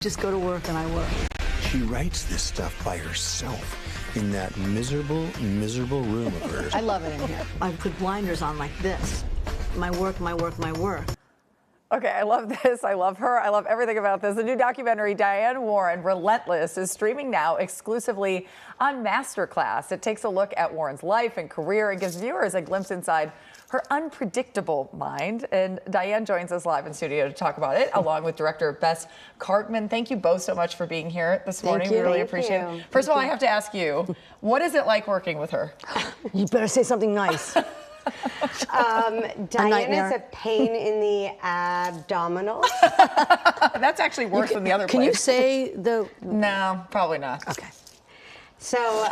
Just go to work and I work. She writes this stuff by herself in that miserable, miserable room of hers. I love it in here. I put blinders on like this. My work, my work, my work. Okay, I love this. I love her. I love everything about this. The new documentary, Diane Warren, Relentless, is streaming now exclusively on Masterclass. It takes a look at Warren's life and career and gives viewers a glimpse inside her unpredictable mind. And Diane joins us live in studio to talk about it, along with director Bess Cartman. Thank you both so much for being here this morning. We really appreciate it. First of all, I have to ask you, what is it like working with her? You better say something nice. Diane is a pain in the abdominals. That's actually worse than the other place. Can you say the... No, probably not. Okay. So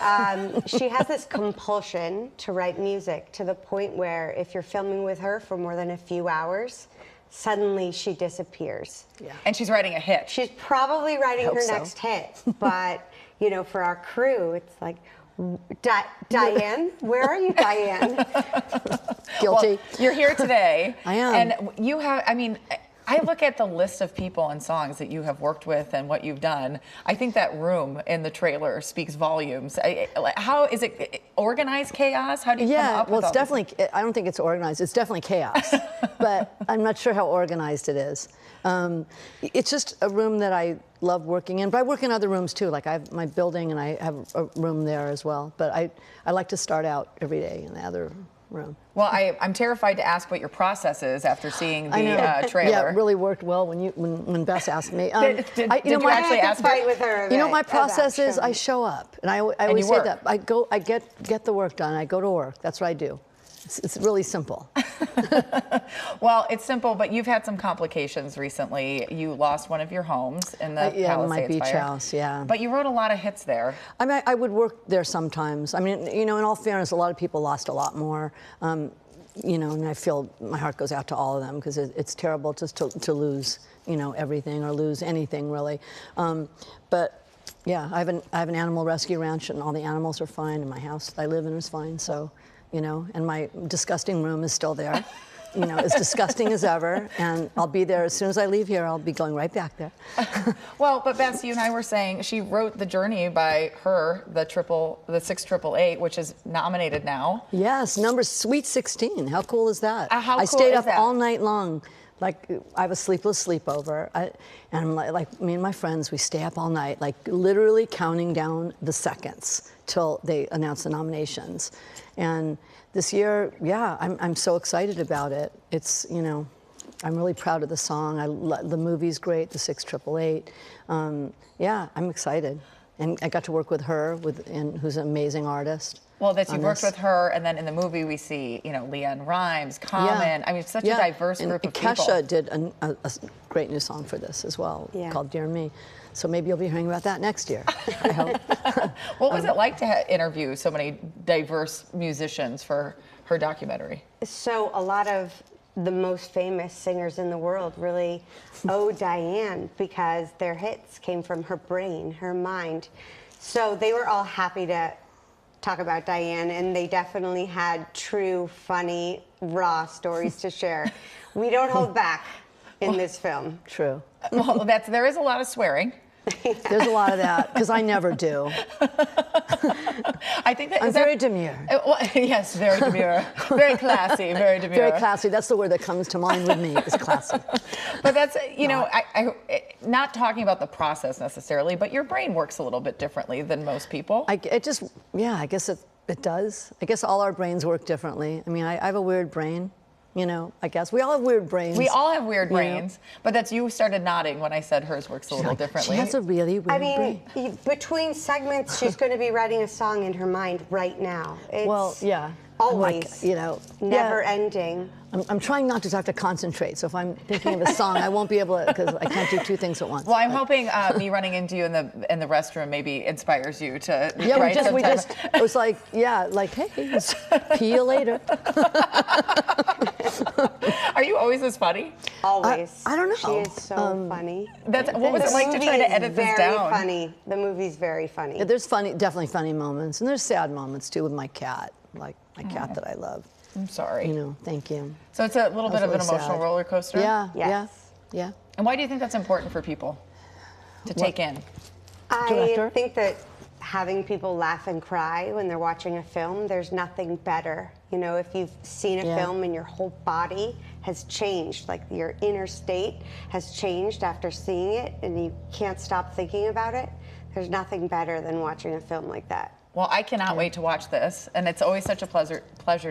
she has this compulsion to write music to the point where if you're filming with her for more than a few hours, suddenly she disappears. Yeah. And she's writing a hit. She's probably writing her next hit, but you know, for our crew, it's like, Diane, where are you, Diane? Guilty. Well, you're here today. I am. And you have, I mean, I look at the list of people and songs that you have worked with and what you've done. I think that room in the trailer speaks volumes. How is it organized chaos? How do you come up with well, it's definitely, I don't think it's organized. It's definitely chaos, but I'm not sure how organized it is. It's just a room that I love working in, but I work in other rooms too. Like I have my building and I have a room there as well. But I like to start out every day in the other room. Well, I'm terrified to ask what your process is after seeing the trailer. Yeah, it really worked well when Bess asked me. Did you actually ask her? With her you know, my process is I show up, and I always say that. I get the work done. I go to work. That's what I do. It's really simple. Well, it's simple, but you've had some complications recently. You lost one of your homes in the my beach house, yeah. But you wrote a lot of hits there. I mean, I would work there sometimes. I mean, you know, in all fairness, a lot of people lost a lot more. You know, and I feel my heart goes out to all of them because it's terrible just to lose, you know, everything or lose anything really. But yeah, I have an animal rescue ranch, and all the animals are fine, and my house I live in is fine. So. You know, and my disgusting room is still there. You know, as disgusting as ever, and I'll be there as soon as I leave here. I'll be going right back there. Well, but Bess, you and I were saying she wrote The Journey by her, the 6888, which is nominated now. Yes, number sweet 16. How cool is that? How cool I stayed is up that? all night long. Like, I have a sleepless sleepover, and like me and my friends, we stay up all night, like literally counting down the seconds till they announce the nominations. And this year, yeah, I'm so excited about it. It's, you know, I'm really proud of the song. The movie's great, the 6888. Yeah, I'm excited. And I got to work with her, who's an amazing artist. Well, that you've worked with her, and then in the movie we see, you know, Leanne Rimes, Common. I mean, it's such a diverse group of people. Kesha did a great new song for this as well, called Dear Me. So maybe you'll be hearing about that next year, I hope. What was it like to interview so many diverse musicians for her documentary? So a lot of the most famous singers in the world really owe Diane because their hits came from her brain, her mind. So they were all happy to talk about Diane, and they definitely had true, funny, raw stories to share. We don't hold back in this film. True. Well, there is a lot of swearing. There's a lot of that, because I never do. I think that I'm very demure. Well, yes, very demure. Very classy, very demure. Very classy. That's the word that comes to mind with me, is classy. But that's, you know, not talking about the process necessarily, but your brain works a little bit differently than most people. I guess it does. I guess all our brains work differently. I mean, I have a weird brain. You know, I guess we all have weird brains. We all have weird brains, but that's you started nodding when I said hers works a little differently. She has a really weird brain. I mean, between segments, she's going to be writing a song in her mind right now. It's always, you know, never ending. I'm trying not to have to concentrate. So if I'm thinking of a song, I won't be able to, because I can't do two things at once. Well, I'm hoping me running into you in the restroom maybe inspires you to. Yeah, it was like, hey, see you later. Are you always this funny? Always. I don't know. She is so funny. What was it like to try to edit this down? Very funny. The movie's very funny. Yeah, there's definitely funny moments, and there's sad moments too with my cat, like my cat that I love. I'm sorry. You know, thank you. So it's a little bit of an emotional roller coaster? Yeah, yes. yeah. And why do you think that's important for people? to take in? Director? I think that having people laugh and cry when they're watching a film, there's nothing better. You know, if you've seen a film and your whole body has changed, like your inner state has changed after seeing it and you can't stop thinking about it, there's nothing better than watching a film like that. Well, I cannot wait to watch this, and it's always such a pleasure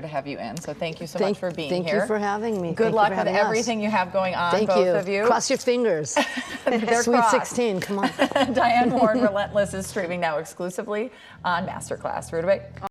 to have you in. So thank you so much for being here. Thank you for having me. Good luck with everything you have going on, Thank both you. of you. Cross your fingers. They're Sweet crossed. 16, come on. Diane Warren, Relentless is streaming now exclusively on Masterclass. Rutabaga.